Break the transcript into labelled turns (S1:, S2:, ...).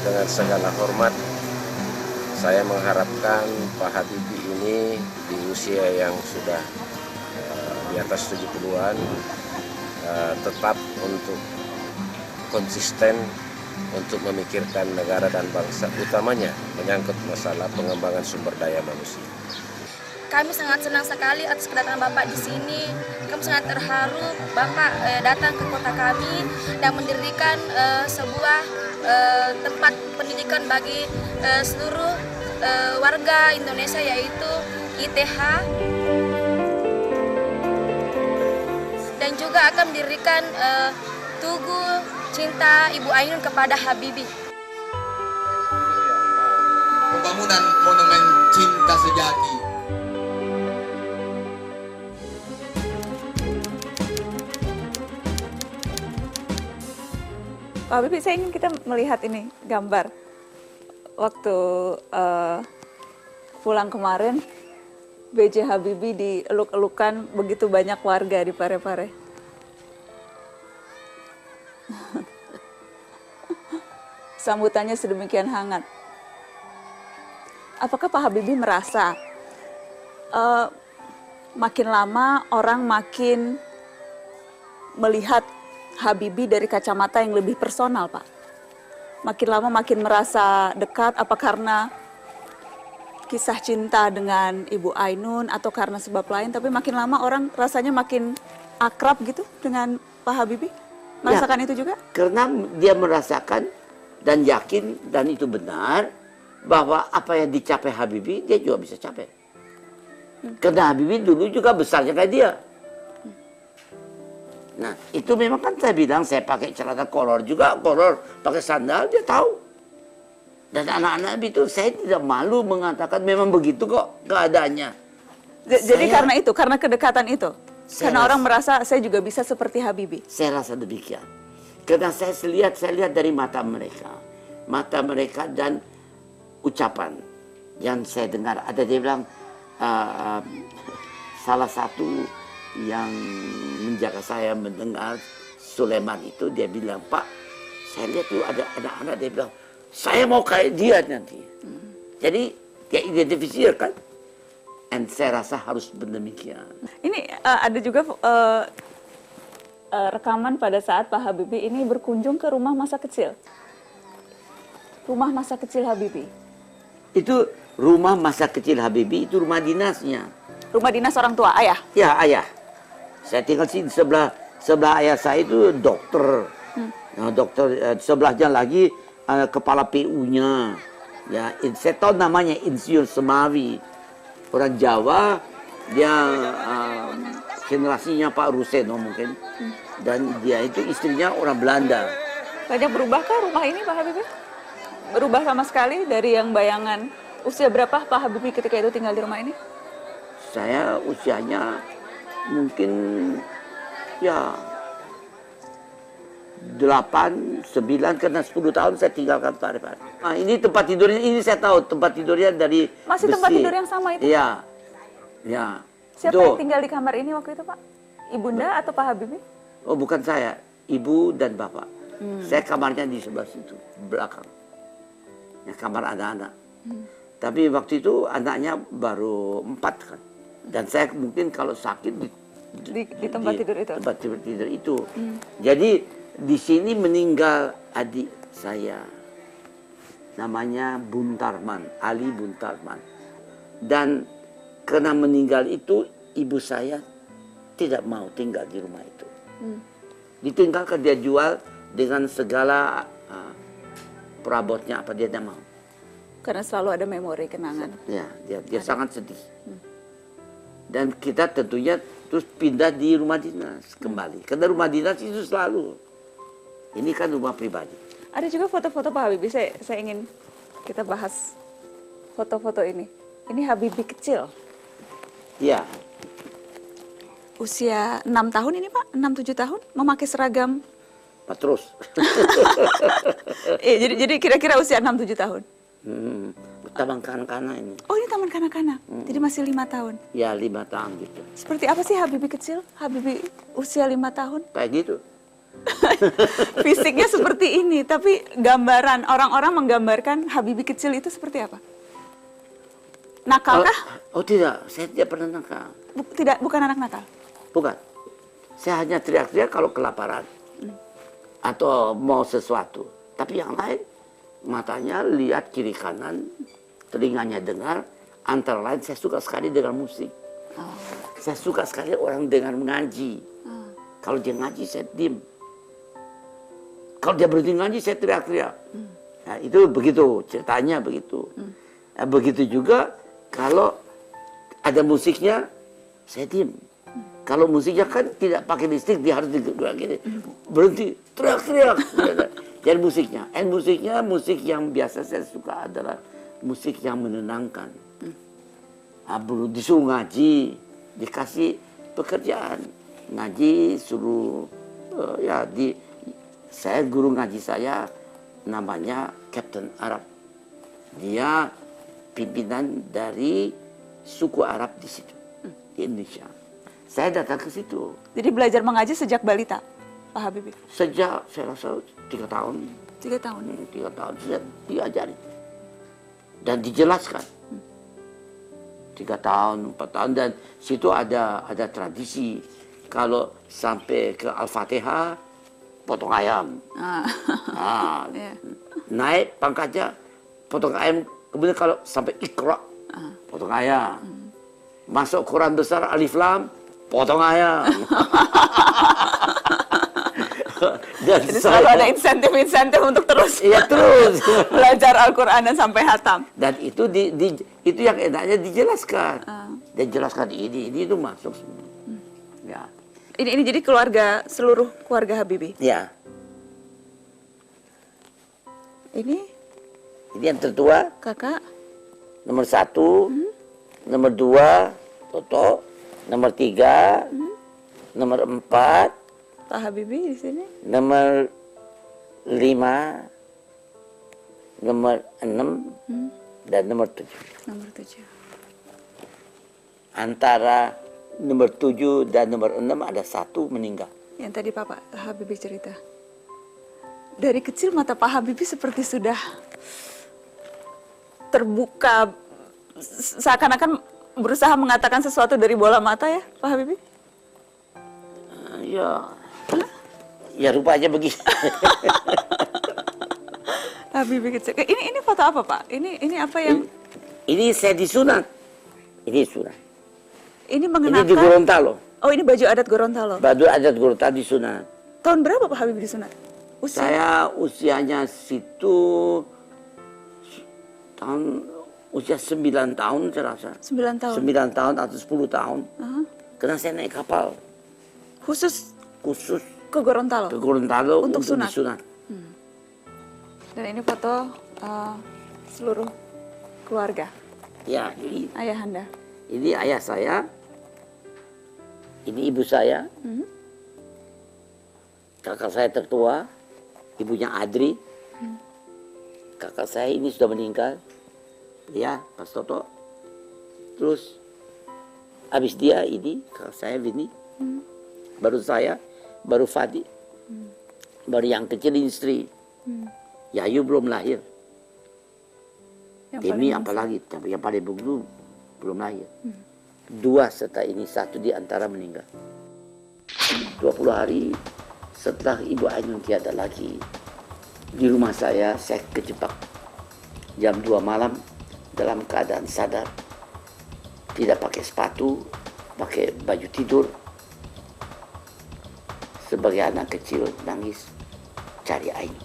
S1: dengan segala hormat, saya mengharapkan Pak Habibie ini di usia yang sudah di atas 70-an tetap untuk konsisten untuk memikirkan negara dan bangsa, utamanya menyangkut masalah pengembangan sumber daya manusia.
S2: Kami sangat senang sekali atas kedatangan Bapak di sini. Kami sangat terharu Bapak datang ke kota kami dan mendirikan sebuah tempat pendidikan bagi seluruh warga Indonesia, yaitu ITH. Dan juga akan mendirikan Tugu Cinta Ibu Ainun kepada Habibie.
S3: Pembangunan Monumen Cinta Sejati.
S4: Pak Habibie, saya ingin kita melihat ini gambar waktu pulang kemarin, B.J. Habibie dieluk-elukan begitu banyak warga di Parepare. Sambutannya sedemikian hangat. Apakah Pak Habibie merasa makin lama orang makin melihat Habibie dari kacamata yang lebih personal, Pak? Makin lama makin merasa dekat, apa karena kisah cinta dengan Ibu Ainun atau karena sebab lain, tapi makin lama orang rasanya makin akrab gitu dengan Pak Habibie? Merasakan itu juga?
S5: Karena dia merasakan dan yakin, dan itu benar, bahwa apa yang dicapai Habibie, dia juga bisa capai. Karena Habibie dulu juga besarnya kayak dia. Nah, itu memang kan saya bilang, saya pakai celana kolor juga, kolor, pakai sandal, dia tahu. Dan anak-anak itu, saya tidak malu mengatakan memang begitu kok keadaannya.
S4: Jadi karena itu, karena kedekatan itu? Karena orang merasa saya juga bisa seperti Habibie?
S5: Saya rasa demikian. Karena saya lihat dari mata mereka dan ucapan yang saya dengar. Ada dia bilang, salah satu yang menjaga saya mendengar Sulaiman itu, dia bilang, Pak, saya lihat tuh ada anak-anak, dia bilang, saya mau kayak dia nanti. Jadi dia identifikasikan, dan saya rasa harus demikian.
S4: Ini ada juga rekaman pada saat Pak Habibie ini berkunjung ke rumah masa kecil. Rumah masa kecil Habibie.
S5: Itu rumah masa kecil Habibie, itu rumah dinasnya.
S4: Rumah dinas orang tua, ayah?
S5: Ya, ayah. Saya tinggal sini sebelah ayah saya itu dokter. Nah, dokter sebelahnya lagi kepala PU-nya. Ya, saya tahu namanya Insinyur Semawi. Orang Jawa, dia generasinya Pak Ruseno mungkin. Dan dia itu istrinya orang Belanda.
S4: Banyak berubahkah rumah ini Pak Habibie? Berubah sama sekali dari yang bayangan. Usia berapa Pak Habibie ketika itu tinggal di rumah ini?
S5: Saya usianya mungkin ya 8, 9, karena 10 tahun saya tinggalkan Parepare. Nah, ini tempat tidurnya, ini saya tahu tempat tidurnya dari
S4: Masih
S5: besi.
S4: tempat tidur yang sama itu?
S5: Iya. Ya.
S4: Siapa yang tinggal di kamar ini waktu itu Pak? Ibunda atau Pak Habibie?
S5: Oh, bukan saya, ibu dan bapak. Saya kamarnya di sebelah situ, belakang. Ya, kamar anak-anak. Tapi waktu itu anaknya baru 4 kan. Dan saya mungkin kalau sakit
S4: di tempat tidur itu.
S5: Tempat tidur itu. Jadi di sini meninggal adik saya. Namanya Buntarman, Ali Buntarman. Dan karena meninggal itu ibu saya tidak mau tinggal di rumah itu. Ditinggalkan, dia jual dengan segala perabotnya apa dia tidak mau.
S4: Karena selalu ada memori kenangan.
S5: Ya, dia sangat sedih. Dan kita tentunya terus pindah di rumah dinas kembali. Karena rumah dinas itu selalu. Ini kan rumah pribadi.
S4: Ada juga foto-foto Pak Habibie, saya ingin kita bahas foto-foto ini. Ini Habibie kecil.
S5: Iya.
S4: Usia 6 tahun ini Pak, 6-7 tahun, memakai seragam.
S5: Pak terus.
S4: jadi kira-kira usia 6-7 tahun.
S5: Taman kanak-kanak ini.
S4: Oh, ini taman kanak-kanak. Jadi masih 5 tahun.
S5: Ya, 5 tahun gitu.
S4: Seperti apa sih Habibie kecil? Habibie usia 5 tahun?
S5: Kayak gitu.
S4: Fisiknya seperti ini, tapi gambaran orang-orang menggambarkan Habibie kecil itu seperti apa? Nakal kah?
S5: Oh tidak, saya tidak pernah nakal.
S4: Tidak, bukan anak nakal.
S5: Bukan. Saya hanya teriak-teriak kalau kelaparan. Atau mau sesuatu. Tapi yang lain, matanya lihat kiri kanan, telinganya dengar. Antara lain saya suka sekali dengan musik. Saya suka sekali orang dengar mengaji. Kalau dia ngaji, saya diem. Kalau dia berhenti ngaji, saya teriak-teriak. Nah, itu begitu, ceritanya begitu. Nah, begitu juga kalau ada musiknya, saya diem. Kalau musiknya kan tidak pakai listrik, dia harus gini. Berhenti, teriak-teriak. Jadi musiknya. Dan musiknya, musik yang biasa saya suka adalah musik yang menenangkan. Disuruh ngaji, dikasih pekerjaan. Ngaji, suruh, saya guru ngaji saya namanya Captain Arab. Dia pimpinan dari suku Arab di situ, di Indonesia. Saya datang ke situ.
S4: Jadi belajar mengaji sejak balita, Pak Habibie?
S5: Sejak saya rasa 3 tahun.
S4: 3 tahun.
S5: 3 tahun sudah diajari dan dijelaskan. 3 tahun, 4 tahun, dan situ ada tradisi. Kalau sampai ke Al-Fatihah, potong ayam. Naik pangkatnya, potong ayam. Kemudian kalau sampai Iqra, potong ayam. Masuk Quran besar Alif Lam, potong ayam. Dan
S4: Jadi selalu ada insentif-insentif untuk terus,
S5: terus
S4: belajar Al-Quran dan sampai hatam.
S5: Dan itu itu yang enaknya dijelaskan. Dan jelaskan ini itu masuk semua. Ya.
S4: Ini jadi seluruh keluarga Habibie.
S5: Ya.
S4: Ini
S5: yang tertua,
S4: kakak.
S5: nomor 1, nomor 2, Toto, nomor 3, nomor 4,
S4: Pak Habibie di sini.
S5: nomor 5, nomor 6, dan nomor 7.
S4: Nomor 7.
S5: Antara nomor 7 dan nomor 6 ada 1 meninggal.
S4: Yang tadi Pak Habibie cerita. Dari kecil mata Pak Habibie seperti sudah terbuka, seakan-akan berusaha mengatakan sesuatu dari bola mata ya, Pak Habibie?
S5: Ya rupanya begitu.
S4: Habibie kecil. Ini foto apa Pak? Ini apa yang?
S5: Ini saya disunat. Ini sunat.
S4: Ini
S5: Ini
S4: mengenakan.
S5: di Gorontalo.
S4: Oh, ini baju adat Gorontalo.
S5: Baju adat Gorontalo disunat.
S4: Tahun berapa Pak Habibie disunat? Usia?
S5: Saya usianya situ usia 9 tahun saya rasa.
S4: 9 tahun.
S5: 9 tahun atau 10 tahun. Karena saya naik kapal
S4: Khusus
S5: khusus
S4: ke Gorontalo.
S5: ke Gorontalo
S4: Untuk sunat.
S5: disunat.
S4: Dan ini foto seluruh keluarga.
S5: Ya, ini
S4: Ayahanda.
S5: ayah saya. Ini ibu saya. Kakak saya tertua, ibunya Adri. Kakak saya ini sudah meninggal. Ya, Pas Toto. Terus habis dia ini kakak saya Vini. Baru saya, baru Fadi. Baru yang kecil istri. Yayu belum lahir.
S4: Yang
S5: Demi
S4: paling
S5: apalagi, tapi yang paling belum lahir. 2 serta ini, 1 di antara meninggal. 20 hari setelah Ibu Ainun tiada lagi, di rumah saya kejebak jam 2 malam dalam keadaan sadar, tidak pakai sepatu, pakai baju tidur. Sebagai anak kecil nangis cari Ainun.